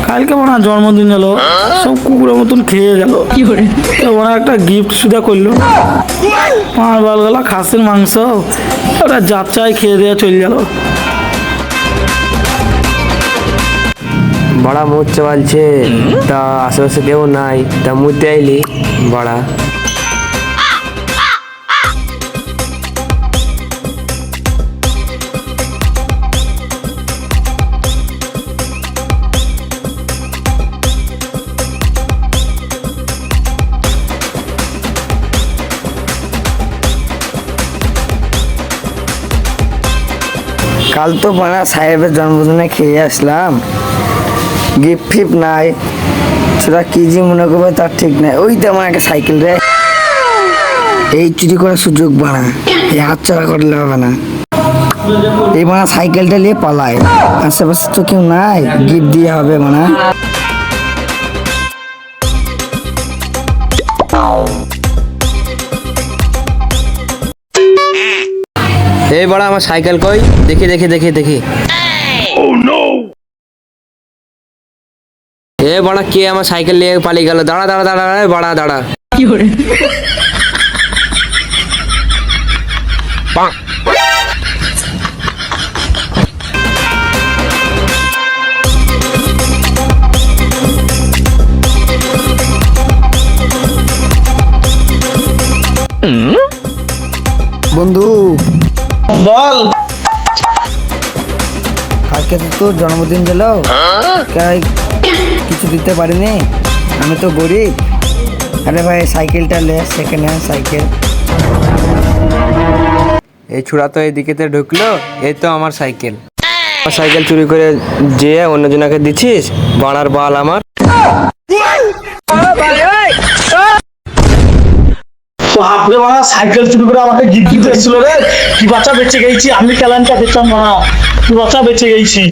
কালকে মনে হয় জন্মদিন গেল, সব কুকুরের মতন খেয়ে গেল। ওরা একটা গিফট সুদা করলো, আমার বালগুলা খাসির মাংস, ওরা যাচ্ছায় খেয়ে দেওয়া চলে গেল। বড়া মুচ্ছে বলছে, তা আশেপাশে কেউ নাই, তা মুতে আইলি বড়া। কাল তো বানা সাহেবের জন্মদিনে খেয়ে আসলাম, গিফট ফিফট নাই, সেটা কি যে মনে করবে তার ঠিক নাই। ওই তো আমার একটা সাইকেল রে, এই চুরি করার সুযোগ বানা, এই হাত ছাড়া করলে হবে না। এই বানা সাইকেলটা নিয়ে পালায়, আশেপাশে তো কেউ নাই, গিফট দিয়ে হবে বানা। এই বড়া আমার সাইকেল কই, দেখি দেখি দেখি দেখি। এ বড়া কে আমার সাইকেল নিয়ে পালিয়ে গেল? দাঁড়া দাঁড়া দাঁড়া বড়া দাঁড়া। বন্ধু বল, আজকে তো তোর জন্মদিন গেল, কিছু দিতে পারিনি, আমি তো গরিব। আরে ভাই সাইকেলটা লে, সেকেন্ড হ্যান্ড সাইকেল। এই ছুড়া তো এদিকেতে ঢুকলো, এই তো আমার সাইকেল। আমার সাইকেল চুরি করে যে অন্যজনকে দিচ্ছিস, বড়ার বাল আমার। বাপরে বাবা, সাইকেল চুরি করে আমাকে গিফট দিতে এসেছিল রে। কি বাচ্চা বেঁচে গেছি আমি, ক্যালেন্ডটা দেখলাম না, কি বাচ্চা বেঁচে গেছি।